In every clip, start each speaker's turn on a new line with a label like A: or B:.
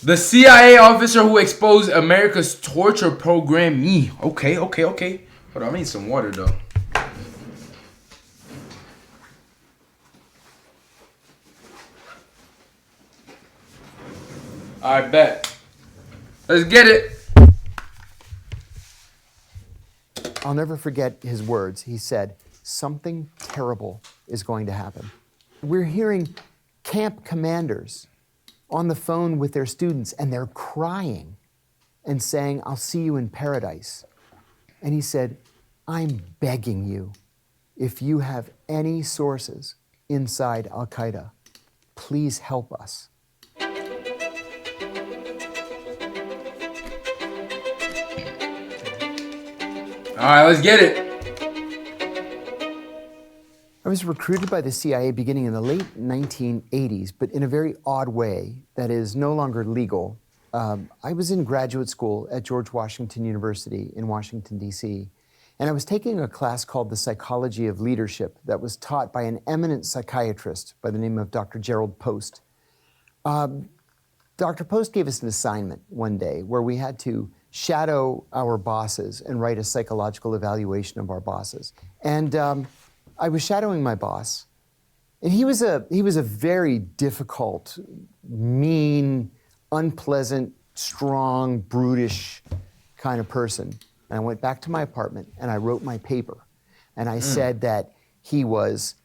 A: The CIA officer who exposed America's torture program. Me. Okay. Hold on, I need some water though. I bet. Let's get it.
B: I'll never forget his words. He said, "Something terrible is going to happen." We're hearing camp commanders on the phone with their students, and they're crying and saying, "I'll see you in paradise." And he said, "I'm begging you, if you have any sources inside Al-Qaeda, please help us."
A: All right, let's get it.
B: I was recruited by the CIA beginning in the late 1980s, but in a very odd way that is no longer legal. I was in graduate school at George Washington University in Washington, D.C., and I was taking a class called The Psychology of Leadership that was taught by an eminent psychiatrist by the name of Dr. Gerald Post. Dr. Post gave us an assignment one day where we had to shadow our bosses and write a psychological evaluation of our bosses. And I was shadowing my boss, and he was a very difficult, mean, unpleasant, strong, brutish kind of person. And I went back to my apartment and I wrote my paper. And I said that he was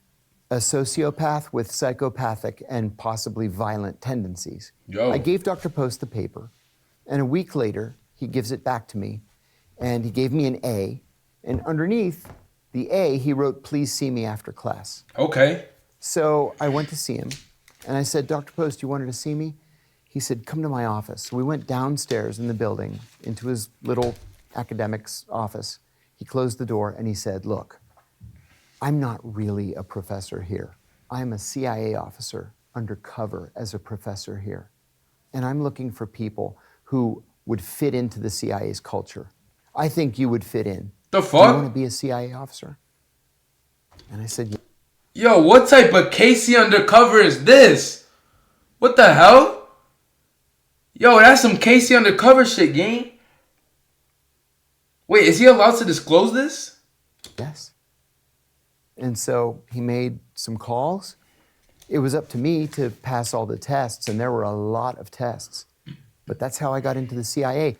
B: a sociopath with psychopathic and possibly violent tendencies.
A: Yo.
B: I gave Dr. Post the paper, and a week later, he gives it back to me, and he gave me an A, and underneath the A, he wrote, "Please see me after class."
A: Okay.
B: So I went to see him, and I said, "Dr. Post, you wanted to see me?" He said, "Come to my office." So we went downstairs in the building into his little academic's office. He closed the door, and he said, "Look, I'm not really a professor here. I'm a CIA officer undercover as a professor here. And I'm looking for people who would fit into the CIA's culture. I think you would fit in.
A: The
B: Do you
A: fuck?
B: want to be a CIA officer?" And I said, "Yeah."
A: Yo, what type of Casey undercover is this? What the hell? Yo, that's some Casey undercover shit, gang. Wait, is he allowed to disclose this?
B: Yes. And so he made some calls. It was up to me to pass all the tests, and there were a lot of tests. But that's how I got into the CIA.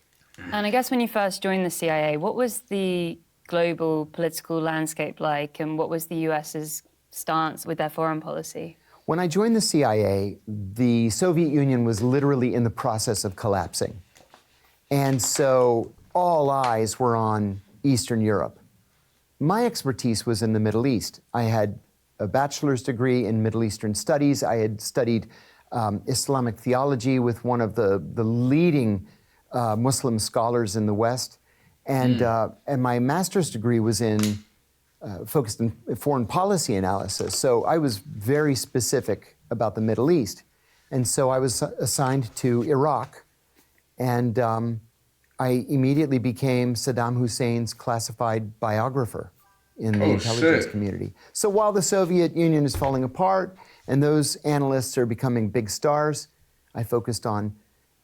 C: And I guess when you first joined the CIA, what was the global political landscape like, and what was the US's stance with their foreign policy?
B: When I joined the CIA, the Soviet Union was literally in the process of collapsing. And so all eyes were on Eastern Europe. My expertise was in the Middle East. I had a bachelor's degree in Middle Eastern studies. I had studied Islamic theology with one of the leading Muslim scholars in the West. And my master's degree was focused in foreign policy analysis. So I was very specific about the Middle East. And so I was assigned to Iraq. And I immediately became Saddam Hussein's classified biographer in the intelligence community. So while the Soviet Union is falling apart and those analysts are becoming big stars, I focused on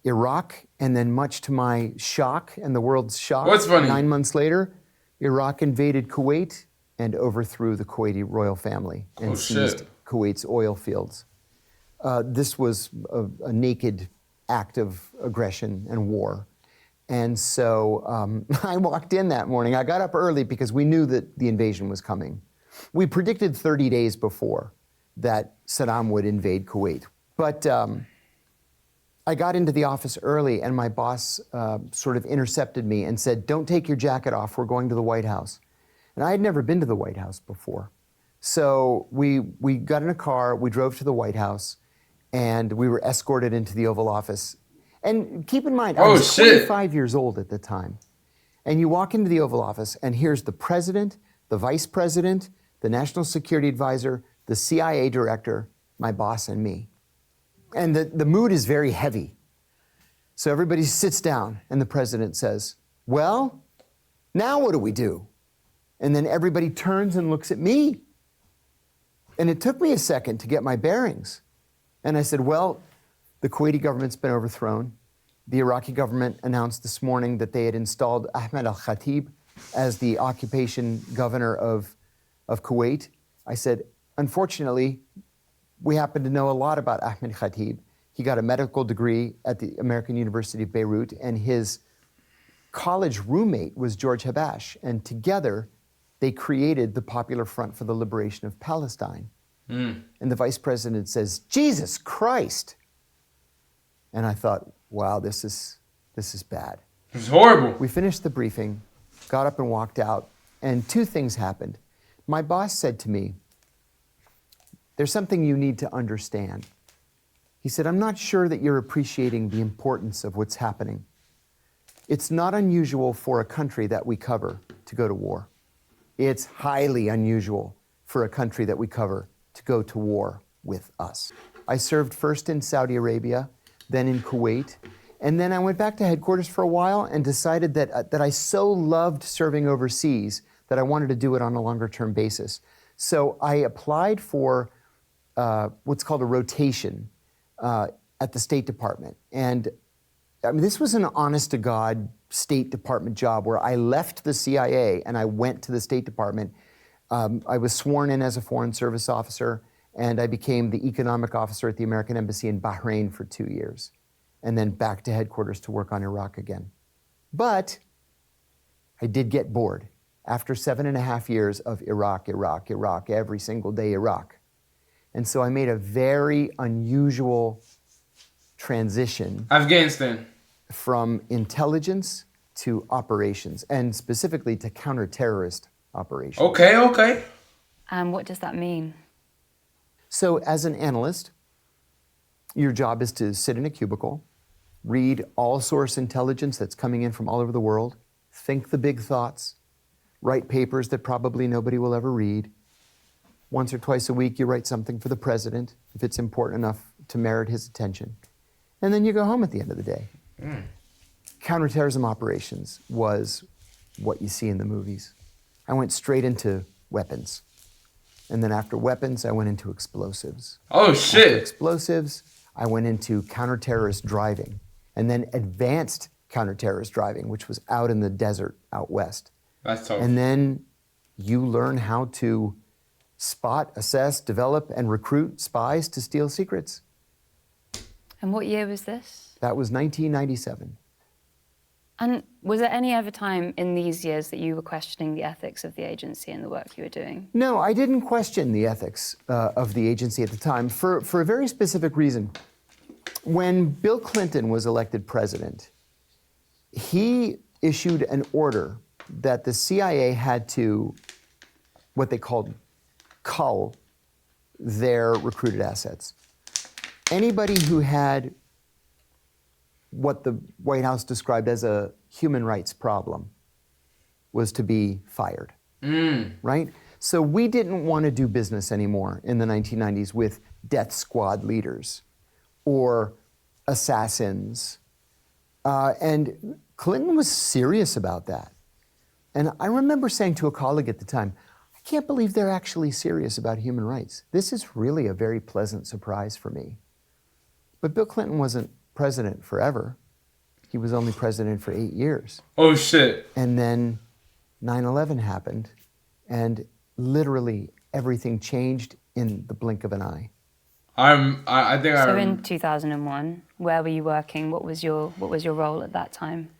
B: Iraq, and then much to my shock and the world's shock,
A: What's funny?
B: 9 months later, Iraq invaded Kuwait and overthrew the Kuwaiti royal family and seized Kuwait's oil fields. This was a naked act of aggression and war. And so I walked in that morning. I got up early because we knew that the invasion was coming. We predicted 30 days before that Saddam would invade Kuwait. But I got into the office early, and my boss sort of intercepted me and said, "Don't take your jacket off, we're going to the White House." And I had never been to the White House before. So we got in a car, we drove to the White House, and we were escorted into the Oval Office. And keep in mind, I was 25 years old at the time. And you walk into the Oval Office, and here's the president, the vice president, the national security advisor, the CIA director, my boss, and me. And the mood is very heavy. So everybody sits down, and the president says, "Well, now what do we do?" And then everybody turns and looks at me. And it took me a second to get my bearings. And I said, "Well, the Kuwaiti government's been overthrown. The Iraqi government announced this morning that they had installed Ahmed al-Khatib as the occupation governor of Kuwait. I said, unfortunately, we happen to know a lot about Ahmed Khatib. He got a medical degree at the American University of Beirut, and his college roommate was George Habash, and together they created the Popular Front for the Liberation of Palestine. And the vice president says, Jesus Christ. And I thought, wow, this is bad.
A: It's horrible.
B: We finished the briefing, got up and walked out, and two things happened. My boss said to me, there's something you need to understand. He said, I'm not sure that you're appreciating the importance of what's happening. It's not unusual for a country that we cover to go to war. It's highly unusual for a country that we cover to go to war with us. I served first in Saudi Arabia, then in Kuwait, and then I went back to headquarters for a while and decided that I so loved serving overseas that I wanted to do it on a longer-term basis. So I applied for what's called a rotation at the State Department. And I mean, this was an honest-to-God State Department job where I left the CIA and I went to the State Department. I was sworn in as a Foreign Service officer, and I became the economic officer at the American Embassy in Bahrain for 2 years, and then back to headquarters to work on Iraq again. But I did get bored. After 7.5 years of Iraq, every single day Iraq. And so I made a very unusual transition.
A: Afghanistan.
B: From intelligence to operations, and specifically to counter-terrorist operations.
A: Okay.
C: And what does that mean?
B: So as an analyst, your job is to sit in a cubicle, read all source intelligence that's coming in from all over the world, think the big thoughts, write papers that probably nobody will ever read. Once or twice a week, you write something for the president, if it's important enough to merit his attention. And then you go home at the end of the day. Counterterrorism operations was what you see in the movies. I went straight into weapons. And then after weapons, I went into explosives.
A: Oh, shit.
B: After explosives, I went into counter-terrorist driving. And then advanced counter-terrorist driving, which was out in the desert out west.
A: That's tough.
B: And then you learn how to spot, assess, develop, and recruit spies to steal secrets.
C: And what year was this?
B: That was 1997.
C: And was there any other time in these years that you were questioning the ethics of the agency and the work you were doing?
B: No, I didn't question the ethics of the agency at the time for a very specific reason. When Bill Clinton was elected president, he issued an order that the CIA had to, what they called, cull their recruited assets. Anybody who had what the White House described as a human rights problem was to be fired, right? So we didn't want to do business anymore in the 1990s with death squad leaders or assassins. And Clinton was serious about that. And I remember saying to a colleague at the time, I can't believe they're actually serious about human rights. This is really a very pleasant surprise for me. But Bill Clinton wasn't president forever. He was only president for 8 years.
A: Oh, shit.
B: And then 9/11 happened, and literally everything changed in the blink of an eye.
A: I think I
C: So
A: remember.
C: in 2001, where were you working? What was your role at that time?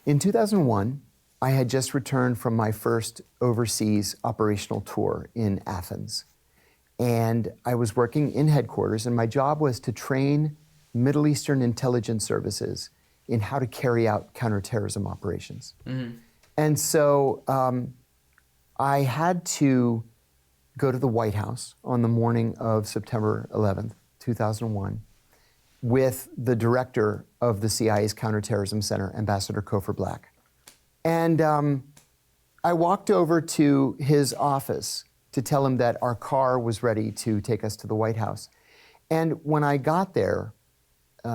B: In 2001, I had just returned from my first overseas operational tour in Athens. And I was working in headquarters, and my job was to train Middle Eastern intelligence services in how to carry out counterterrorism operations. And so I had to go to the White House on the morning of September 11th, 2001, with the director of the CIA's Counterterrorism Center, Ambassador Kofor Black. And I walked over to his office to tell him that our car was ready to take us to the White House. And when I got there,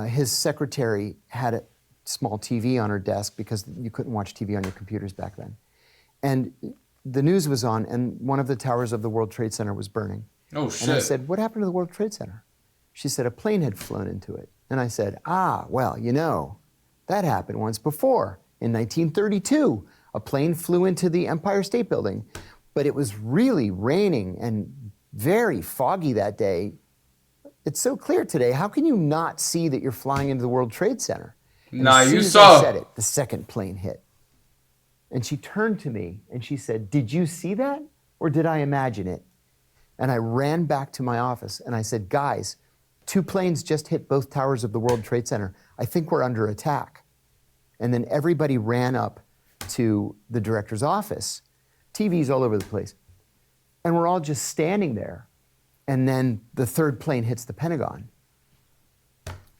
B: his secretary had a small TV on her desk because you couldn't watch TV on your computers back then. And the news was on, and one of the towers of the World Trade Center was burning.
A: Oh, shit.
B: And I said, what happened to the World Trade Center? She said, a plane had flown into it. And I said, well, you know, That happened once before. In 1932, a plane flew into the Empire State Building, but it was really raining and very foggy that day. It's so clear today. How can you not see that you're flying into the World Trade Center? And
A: Nah,
B: as soon
A: you
B: as
A: saw.
B: I said it, the second plane hit. And she turned to me and she said, "Did you see that or did I imagine it?" And I ran back to my office and I said, "Guys, 2 planes just hit both towers of the World Trade Center. I think we're under attack." And then everybody ran up to the director's office, TVs all over the place. And we're all just standing there. And then the third plane hits the Pentagon.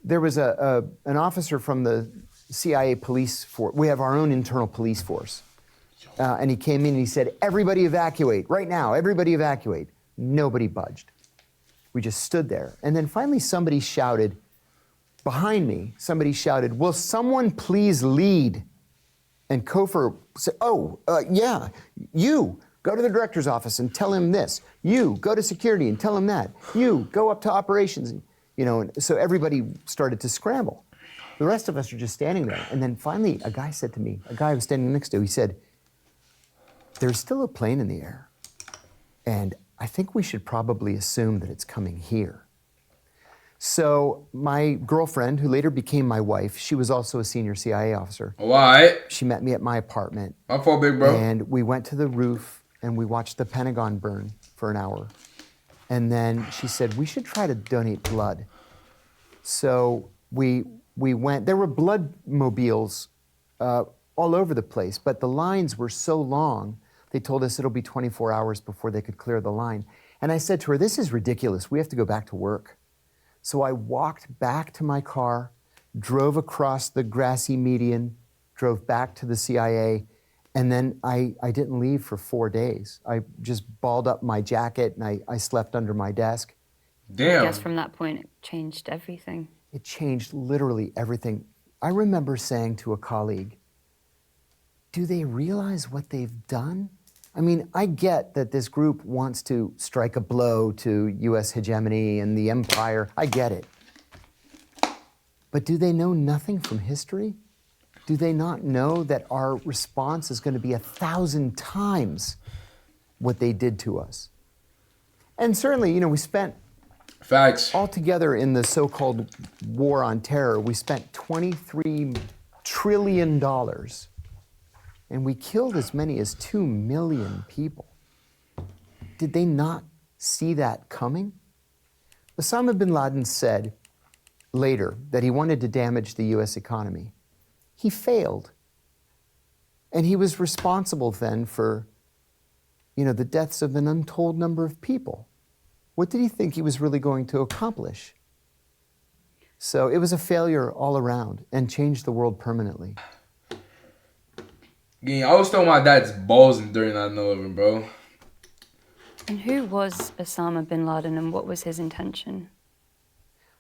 B: There was an officer from the CIA police force. We have our own internal police force. And he came in and he said, "Everybody evacuate, right now, everybody evacuate." Nobody budged. We just stood there. And then finally somebody shouted, behind me, somebody shouted, "Will someone please lead?" And Kofor said, "Yeah, you go to the director's office and tell him this. You go to security and tell him that. You go up to operations." And so everybody started to scramble. The rest of us are just standing there. And then finally a guy said to me, a guy I was standing next to, he said, "There's still a plane in the air. And I think we should probably assume that it's coming here." So my girlfriend, who later became my wife, she was also a senior CIA officer.
A: Oh, all right.
B: She met me at my apartment.
A: My fault, big bro.
B: And we went to the roof and we watched the Pentagon burn for an hour. And then she said, "We should try to donate blood." So we went. There were blood mobiles all over the place, but the lines were so long, they told us it'll be 24 hours before they could clear the line. And I said to her, "This is ridiculous. We have to go back to work." So I walked back to my car, drove across the grassy median, drove back to the CIA, and then I didn't leave for 4 days. I just balled up my jacket and I slept under my desk.
A: Damn.
C: I guess from that point it changed everything.
B: It changed literally everything. I remember saying to a colleague, "Do they realize what they've done?" I mean, I get that this group wants to strike a blow to US hegemony and the empire. I get it. But do they know nothing from history? Do they not know that our response is going to be 1,000 times what they did to us? And certainly, we spent
A: Facts.
B: altogether in the so-called war on terror, we spent $23 trillion. And we killed as many as 2 million people. Did they not see that coming? Osama bin Laden said later that he wanted to damage the US economy. He failed. And he was responsible then for, the deaths of an untold number of people. What did he think he was really going to accomplish? So it was a failure all around and changed the world permanently.
A: Yeah, I was throwing my dad's balls during 9/11, bro.
C: And who was Osama bin Laden and what was his intention?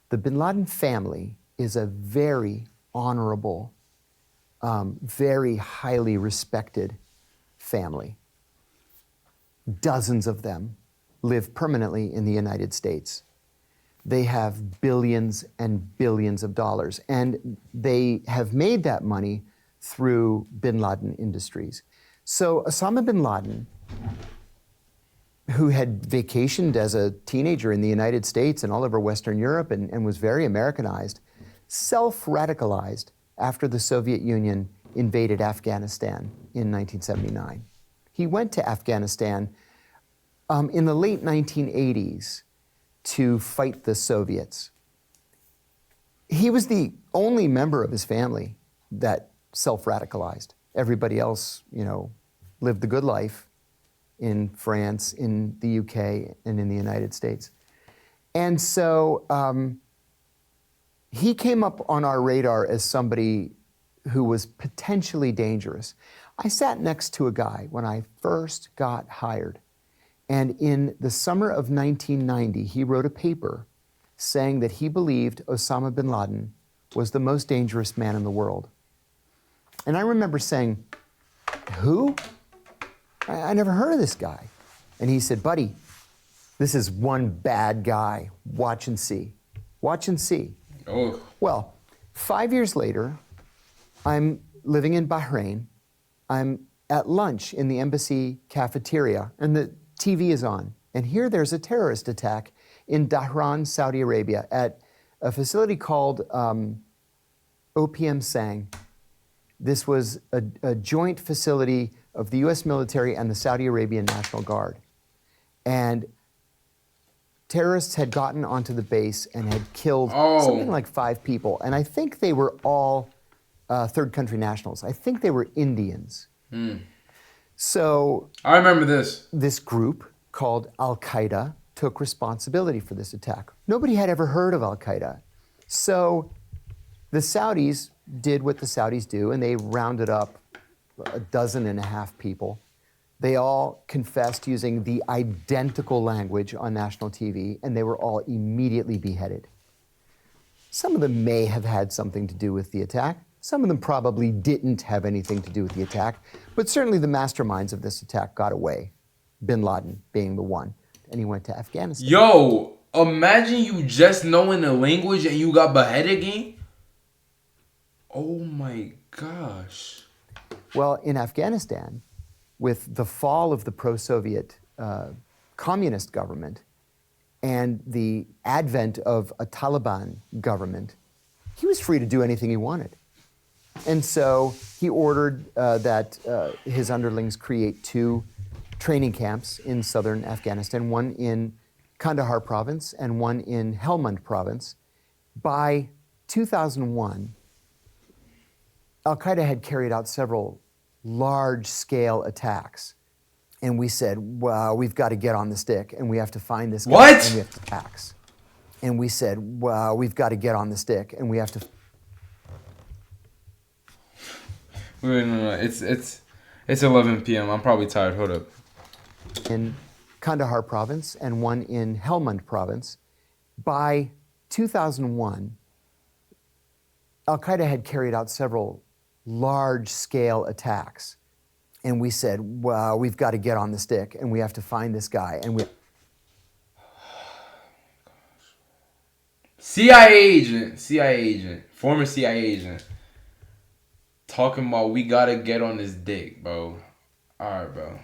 B: The bin Laden family is a very honorable, very highly respected family. Dozens of them live permanently in the United States. They have billions and billions of dollars, and they have made that money through bin Laden Industries. So Osama bin Laden, who had vacationed as a teenager in the United States and all over Western Europe and was very Americanized, self-radicalized after the Soviet Union invaded Afghanistan in 1979. He went to Afghanistan in the late 1980s to fight the Soviets. He was the only member of his family that self-radicalized. Everybody else, lived the good life in France, in the UK, and in the United States. And so he came up on our radar as somebody who was potentially dangerous. I sat next to a guy when I first got hired. And in the summer of 1990, he wrote a paper saying that he believed Osama bin Laden was the most dangerous man in the world. And I remember saying, "Who? I never heard of this guy." And he said, "Buddy, this is one bad guy. Watch and see. Watch and see."
A: Oh.
B: Well, 5 years later, I'm living in Bahrain. I'm at lunch in the embassy cafeteria, and the TV is on. And here there's a terrorist attack in Dhahran, Saudi Arabia, at a facility called OPM Sang. This was a joint facility of the US military and the Saudi Arabian National Guard. And terrorists had gotten onto the base and had killed something like 5 people. And I think they were all third country nationals. I think they were Indians. So
A: I remember this.
B: This group called Al-Qaeda took responsibility for this attack. Nobody had ever heard of Al-Qaeda. So the Saudis did what the Saudis do, and they rounded up 12.5 people. They all confessed using the identical language on national TV, and they were all immediately beheaded. Some of them may have had something to do with the attack. Some of them probably didn't have anything to do with the attack, but certainly the masterminds of this attack got away, bin Laden being the one, and he went to Afghanistan.
A: Yo, imagine you just knowing the language and you got beheaded again. Oh my gosh.
B: Well, in Afghanistan, with the fall of the pro-Soviet communist government and the advent of a Taliban government, he was free to do anything he wanted. And so he ordered that his underlings create 2 training camps in southern Afghanistan, one in Kandahar province and one in Helmand province. By 2001, Al-Qaeda had carried out several large-scale attacks. And we said, well, we've got to get on the stick, and we have to find this guy.
A: What?
B: And we have to attacks. And we said, well, we've got to get on the stick, and we have to...
A: Wait, no. It's 11 p.m. I'm probably tired. Hold up.
B: In Kandahar province and one in Helmand province. By 2001, Al-Qaeda had carried out several large-scale attacks. And we said, well, we've got to get on the stick, and we have to find this guy. And we...
A: CIA agent, former CIA agent, talking about we gotta get on this dick, bro. Alright, bro.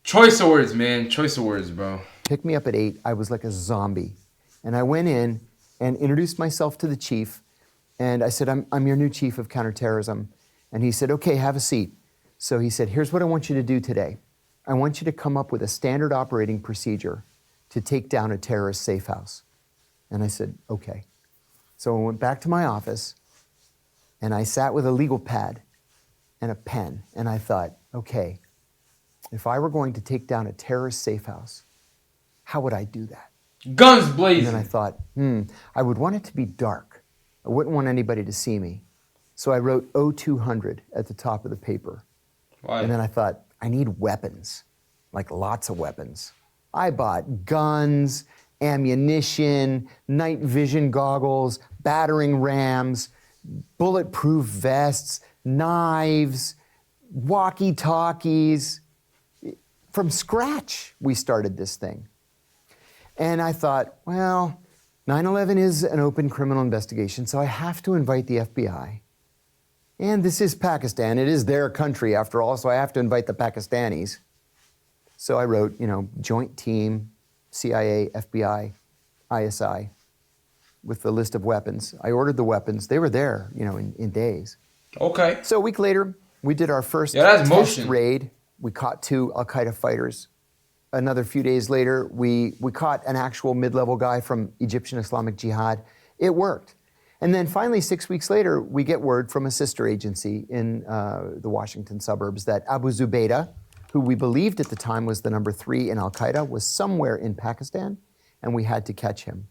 A: Choice of words, man. Choice of words, bro.
B: Picked me up at 8. I was like a zombie. And I went in and introduced myself to the chief. And I said, I'm your new chief of counterterrorism. And he said, okay, have a seat. So he said, here's what I want you to do today. I want you to come up with a standard operating procedure to take down a terrorist safe house. And I said, okay. So I went back to my office, and I sat with a legal pad and a pen. And I thought, okay, if I were going to take down a terrorist safe house, how would I do that?
A: Guns blazing.
B: And then I thought, I would want it to be dark. I wouldn't want anybody to see me. So I wrote 0200 at the top of the paper.
A: Why?
B: And then I thought, I need weapons, like lots of weapons. I bought guns, ammunition, night vision goggles, battering rams, bulletproof vests, knives, walkie-talkies. From scratch, we started this thing. And I thought, well, 9/11 is an open criminal investigation, so I have to invite the FBI. And this is Pakistan. It is their country, after all, so I have to invite the Pakistanis. So I wrote, joint team, CIA, FBI, ISI, with the list of weapons. I ordered the weapons. They were there, in days.
A: Okay.
B: So a week later, we did our first
A: that's
B: test
A: motion.
B: raid. We caught 2 Al-Qaeda fighters. Another few days later, we caught an actual mid-level guy from Egyptian Islamic Jihad. It worked. And then finally, 6 weeks later, we get word from a sister agency in the Washington suburbs that Abu Zubaydah, who we believed at the time was the number 3 in Al-Qaeda, was somewhere in Pakistan, and we had to catch him.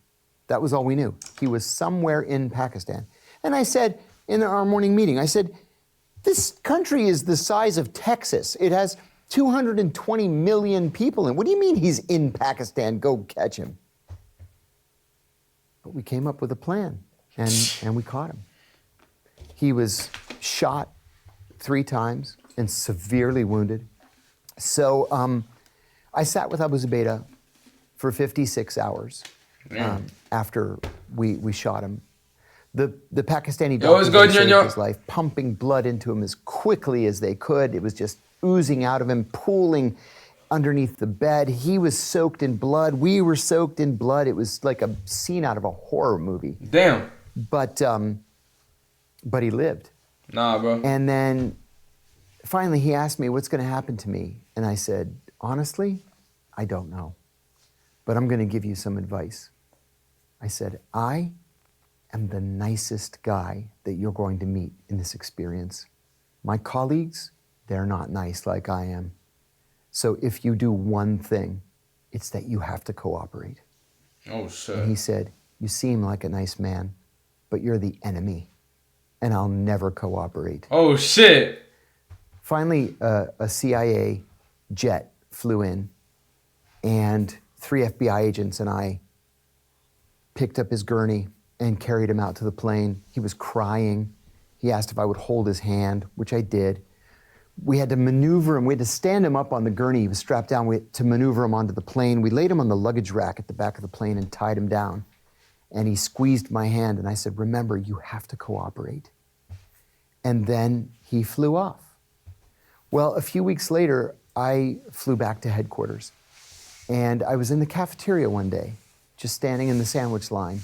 B: That was all we knew. He was somewhere in Pakistan. And I said, in our morning meeting, I said, this country is the size of Texas. It has 220 million people in it. What do you mean he's in Pakistan? Go catch him. But we came up with a plan, and we caught him. He was shot 3 times and severely wounded. So I sat with Abu Zubaydah for 56 hours after we shot him. The Pakistani
A: Yo, what's
B: doctors
A: good,
B: had saved
A: Junior?
B: his life, pumping blood into him as quickly as they could. It was just oozing out of him, pooling underneath the bed. He was soaked in blood. We were soaked in blood. It was like a scene out of a horror movie.
A: Damn.
B: But he lived.
A: Nah, bro.
B: And then finally he asked me, what's going to happen to me? And I said, honestly, I don't know. But I'm going to give you some advice. I said, I am the nicest guy that you're going to meet in this experience. My colleagues, they're not nice like I am. So if you do one thing, it's that you have to cooperate.
A: Oh, shit.
B: And he said, you seem like a nice man, but you're the enemy, and I'll never cooperate.
A: Oh, shit.
B: Finally, a CIA jet flew in, and 3 FBI agents and I picked up his gurney and carried him out to the plane. He was crying. He asked if I would hold his hand, which I did. We had to maneuver him. We had to stand him up on the gurney. He was strapped down to maneuver him onto the plane. We laid him on the luggage rack at the back of the plane and tied him down. And he squeezed my hand, and I said, remember, you have to cooperate. And then he flew off. Well, a few weeks later, I flew back to headquarters. And I was in the cafeteria one day, just standing in the sandwich line.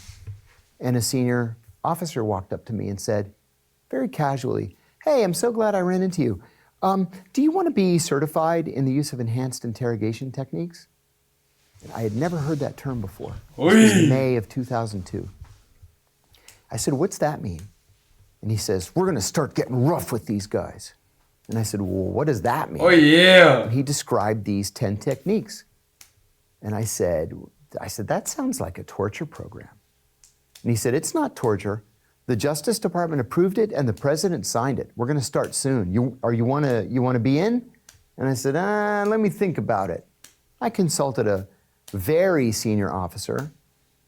B: And a senior officer walked up to me and said, very casually, hey, I'm so glad I ran into you. Do you want to be certified in the use of enhanced interrogation techniques? And I had never heard that term before. This was May of 2002. I said, what's that mean? And he says, we're going to start getting rough with these guys. And I said, well, what does that mean?
A: Oh, yeah.
B: And he described these 10 techniques. And I said, that sounds like a torture program. And he said, it's not torture. The Justice Department approved it and the president signed it. We're going to start soon. You want to be in? And I said, let me think about it. I consulted a very senior officer,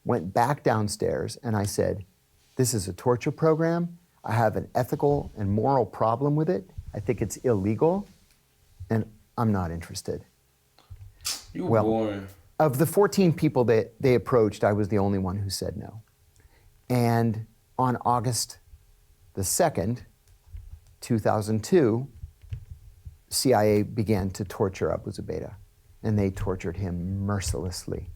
B: went back downstairs, and I said, this is a torture program. I have an ethical and moral problem with it. I think it's illegal, and I'm not interested.
A: You
B: well,
A: boring.
B: Of the 14 people that they approached, I was the only one who said no. And on August the 2nd, 2002, CIA began to torture Abu Zubaydah, and they tortured him mercilessly.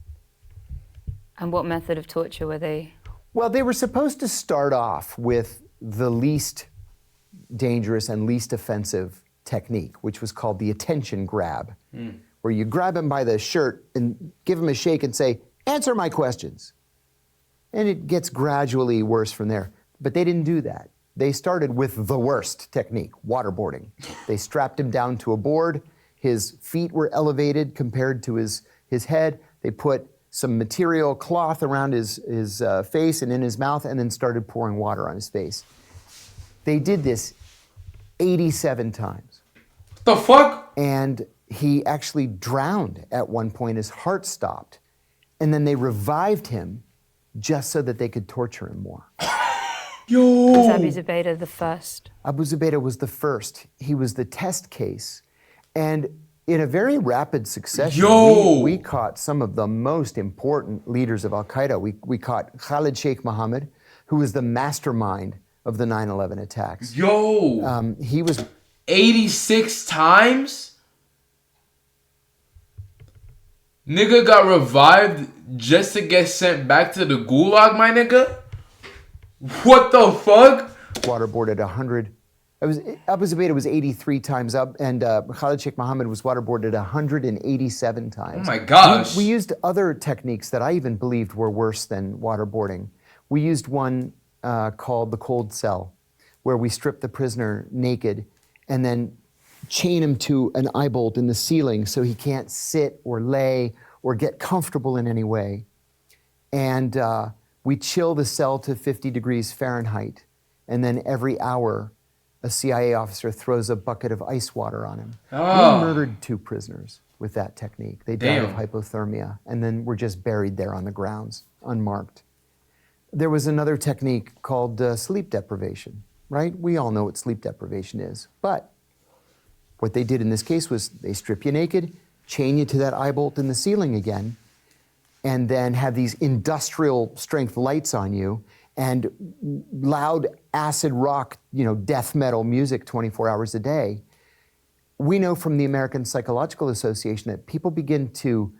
C: And what method of torture were they?
B: Well, they were supposed to start off with the least dangerous and least offensive technique, which was called the attention grab, where you grab him by the shirt and give him a shake and say, answer my questions. And it gets gradually worse from there. But they didn't do that. They started with the worst technique, waterboarding. They strapped him down to a board. His feet were elevated compared to his head. They put some material cloth around his face and in his mouth, and then started pouring water on his face. They did this 87 times.
A: What the fuck?
B: And he actually drowned at one point. His heart stopped. And then they revived him just so that they could torture him more.
A: Yo!
C: Was Abu Zubaydah the first?
B: Abu Zubaydah was the first. He was the test case. And in a very rapid succession, we caught some of the most important leaders of Al-Qaeda. We caught Khalid Sheikh Mohammed, who was the mastermind of the 9/11 attacks.
A: Yo!
B: He was
A: 86 times? Nigga got revived just to get sent back to the gulag, my nigga? What the fuck?
B: waterboarded 100. Abu Zubaydah was 83 times up, and Khalid Sheikh Mohammed was waterboarded 187 times.
A: Oh my gosh.
B: We used other techniques that I even believed were worse than waterboarding. We used one called the cold cell, where we strip the prisoner naked and then chain him to an eye bolt in the ceiling so he can't sit or lay or get comfortable in any way. And we chill the cell to 50 degrees Fahrenheit, and then every hour, a CIA officer throws a bucket of ice water on him.
A: Oh.
B: We murdered 2 prisoners with that technique. They died of hypothermia, and then were just buried there on the grounds, unmarked. There was another technique called sleep deprivation, right? We all know what sleep deprivation is. But what they did in this case was they strip you naked, chain you to that eye bolt in the ceiling again, and then have these industrial strength lights on you, and loud acid rock, death metal music 24 hours a day. We know from the American Psychological Association that people begin to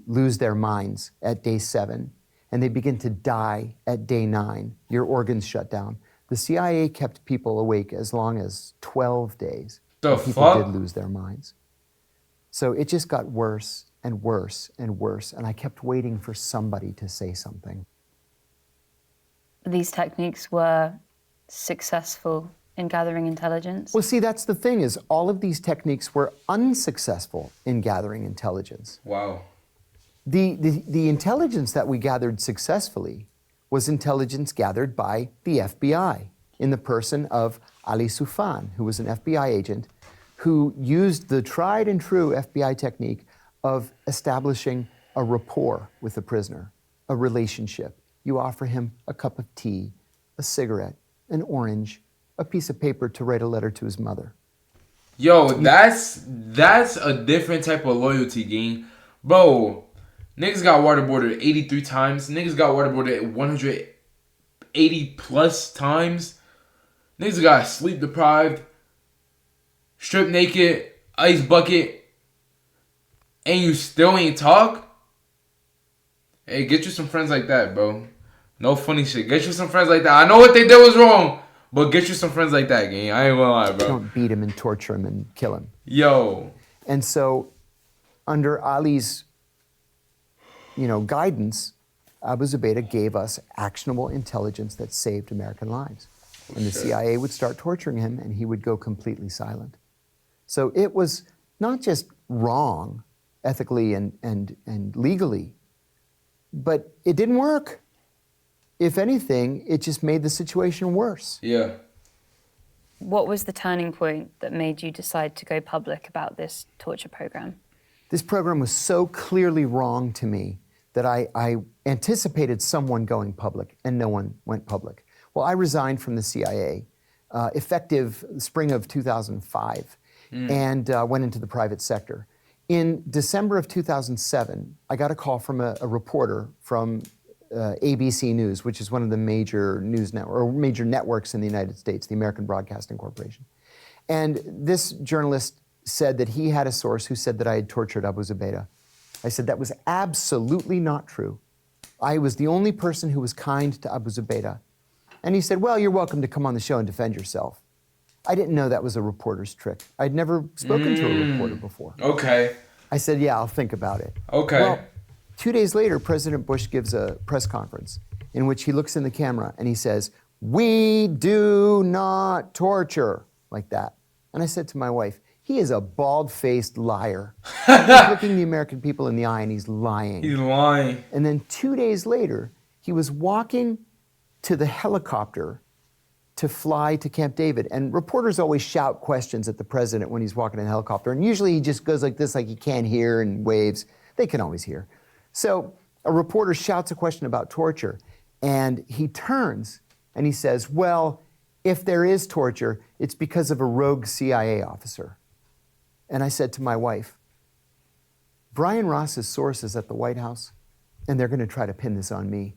B: lose their minds at day 7, and they begin to die at day 9. Your organs shut down. The CIA kept people awake as long as 12 days.
A: The
B: People
A: fuck?
B: did lose their minds. So it just got worse and worse and worse, and I kept waiting for somebody to say something.
C: These techniques were successful in gathering intelligence?
B: Well, see, that's the thing, is all of these techniques were unsuccessful in gathering intelligence.
A: Wow.
B: The intelligence that we gathered successfully was intelligence gathered by the FBI in the person of Ali Soufan, who was an FBI agent who used the tried and true FBI technique of establishing a rapport with the prisoner, a relationship. You offer him a cup of tea, a cigarette, an orange, a piece of paper to write a letter to his mother.
A: Yo, that's a different type of loyalty, gang. Bro, niggas got waterboarded 83 times. Niggas got waterboarded 180 plus times. Niggas got sleep deprived, stripped naked, ice bucket, and you still ain't talk? Hey, get you some friends like that, bro. No funny shit. Get you some friends like that. I know what they did was wrong, but get you some friends like that, gang. I ain't gonna lie, bro.
B: Don't beat him and torture him and kill him.
A: Yo.
B: And so, under Ali's, guidance, Abu Zubaydah gave us actionable intelligence that saved American lives. And the CIA would start torturing him, and he would go completely silent. So it was not just wrong, ethically and legally, but it didn't work. If anything, it just made the situation worse.
A: Yeah.
C: What was the turning point that made you decide to go public about this torture program?
B: This program was so clearly wrong to me that I anticipated someone going public, and no one went public. Well, I resigned from the CIA effective spring of 2005 and went into the private sector. In December of 2007, I got a call from a reporter from ABC News, which is one of the major news major networks in the United States, the American Broadcasting Corporation. And this journalist said that he had a source who said that I had tortured Abu Zubaydah. I said that was absolutely not true. I was the only person who was kind to Abu Zubaydah. And he said, well, you're welcome to come on the show and defend yourself. I didn't know that was a reporter's trick. I'd never spoken to a reporter before.
A: Okay.
B: I said, yeah, I'll think about it.
A: Okay.
B: Well, 2 days later, President Bush gives a press conference in which he looks in the camera and he says, we do not torture, like that. And I said to my wife, he is a bald-faced liar. He's looking the American people in the eye and he's lying.
A: He's lying.
B: And then 2 days later, he was walking to the helicopter to fly to Camp David. And reporters always shout questions at the president when he's walking in a helicopter. And usually he just goes like this, like he can't hear, and waves. They can always hear. So a reporter shouts a question about torture, and he turns and he says, well, if there is torture, it's because of a rogue CIA officer. And I said to my wife, Brian Ross's source is at the White House, and they're going to try to pin this on me.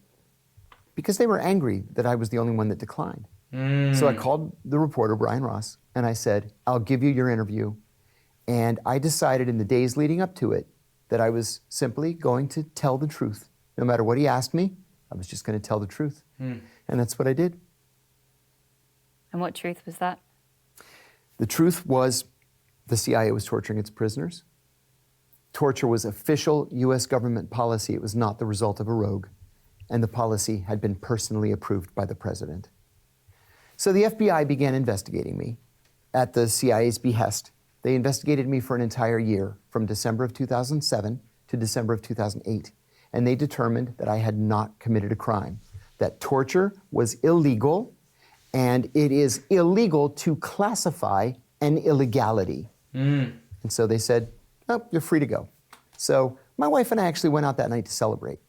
B: Because they were angry that I was the only one that declined. So I called the reporter, Brian Ross, and I said, I'll give you your interview. And I decided in the days leading up to it that I was simply going to tell the truth. No matter what he asked me, I was just going to tell the truth. And that's what I did.
C: And what truth was that?
B: The truth was the CIA was torturing its prisoners. Torture was official U.S. government policy. It was not the result of a rogue. And the policy had been personally approved by the president. So the FBI began investigating me at the CIA's behest. They investigated me for an entire year, from December of 2007 to December of 2008. And they determined that I had not committed a crime, that torture was illegal, and it is illegal to classify an illegality. And so they said, oh, you're free to go. So my wife and I actually went out that night to celebrate.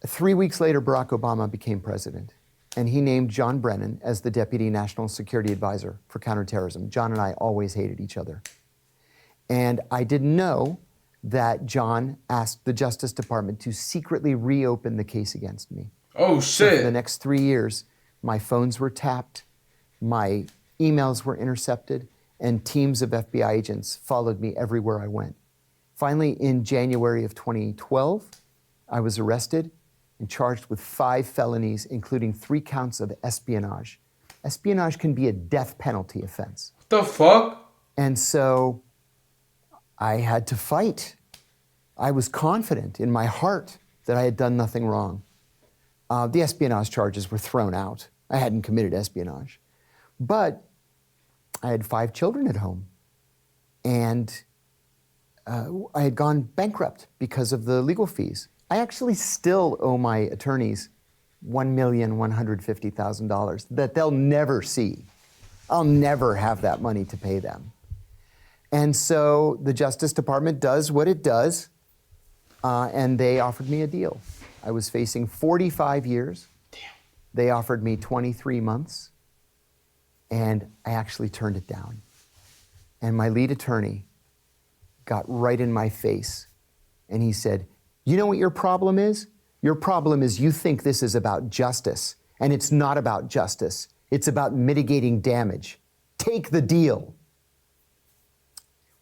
B: 3 weeks later, Barack Obama became president, and he named John Brennan as the Deputy National Security Advisor for Counterterrorism. John and I always hated each other. And I didn't know that John asked the Justice Department to secretly reopen the case against me.
A: Oh,
B: So for the
A: shit.
B: next 3 years, my phones were tapped, my emails were intercepted, and teams of FBI agents followed me everywhere I went. Finally, in January of 2012, I was arrested and charged with 5 felonies, including 3 counts of espionage. Espionage can be a death penalty offense.
A: What the fuck?
B: And so I had to fight. I was confident in my heart that I had done nothing wrong. The espionage charges were thrown out. I hadn't committed espionage. But I had 5 children at home. And I had gone bankrupt because of the legal fees. I actually still owe my attorneys $1,150,000 that they'll never see. I'll never have that money to pay them. And so the Justice Department does what it does, and they offered me a deal. I was facing 45 years.
A: Damn.
B: They offered me 23 months, and I actually turned it down. And my lead attorney got right in my face, and he said, "You know what your problem is? Your problem is you think this is about justice, and it's not about justice. It's about mitigating damage. Take the deal."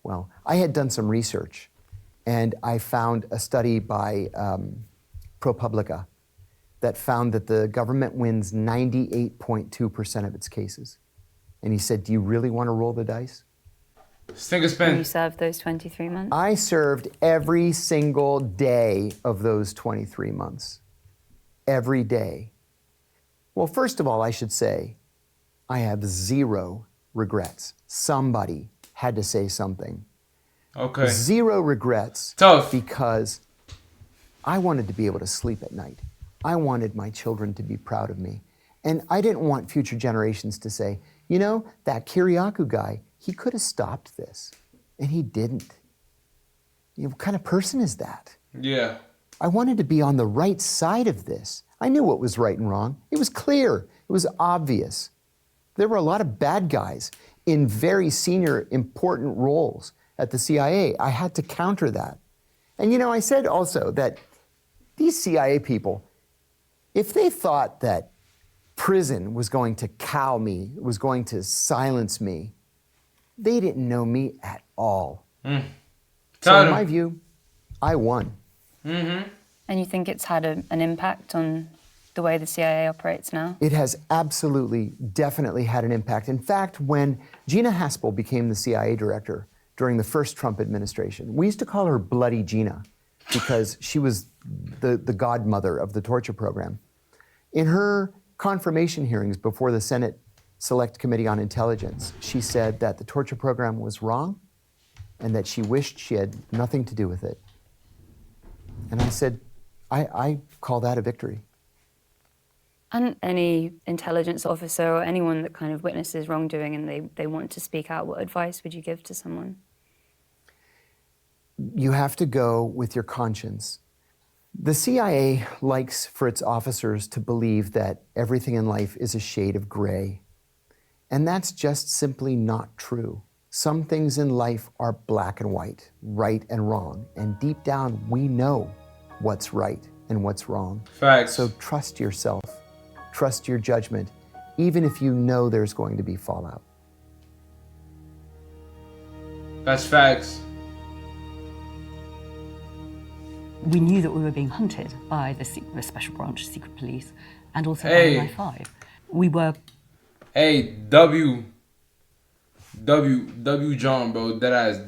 B: Well, I had done some research, and I found a study by ProPublica that found that the government wins 98.2% of its cases. And he said, "Do you really want to roll the dice?"
A: Sink or
C: And
A: spin.
C: you served those 23 months?
B: I served every single day of those 23 months. Every day. Well, first of all, I should say, I have 0 regrets. Somebody had to say something.
A: Okay.
B: 0 regrets.
A: Tough.
B: Because I wanted to be able to sleep at night. I wanted my children to be proud of me. And I didn't want future generations to say, you know, that Kiriakou guy, he could have stopped this, and he didn't. You know, what kind of person is that?
A: Yeah.
B: I wanted to be on the right side of this. I knew what was right and wrong. It was clear. It was obvious. There were a lot of bad guys in very senior, important roles at the CIA. I had to counter that. And you know, I said also that these CIA people, if they thought that prison was going to cow me, was going to silence me, they didn't know me at all. So in my view, I won.
C: And you think it's had an impact on the way the CIA operates now?
B: It has absolutely, definitely had an impact. In fact, when Gina Haspel became the CIA director during the first Trump administration, we used to call her Bloody Gina because she was the godmother of the torture program. In her confirmation hearings before the Senate Select Committee on Intelligence, she said that the torture program was wrong and that she wished she had nothing to do with it. And I said, I call that a victory.
C: And any intelligence officer or anyone that kind of witnesses wrongdoing and they want to speak out, what advice would you give to someone?
B: You have to go with your conscience. The CIA likes for its officers to believe that everything in life is a shade of gray. And that's just simply not true. Some things in life are black and white, right and wrong. And deep down, we know what's right and what's wrong.
A: Facts.
B: So trust yourself, trust your judgment, even if you know there's going to be fallout.
D: That's facts.
E: We knew that we were being hunted by the Special Branch Secret Police and also by
A: Hey.
E: MI5. We were...
A: Hey, W John, bro, that ass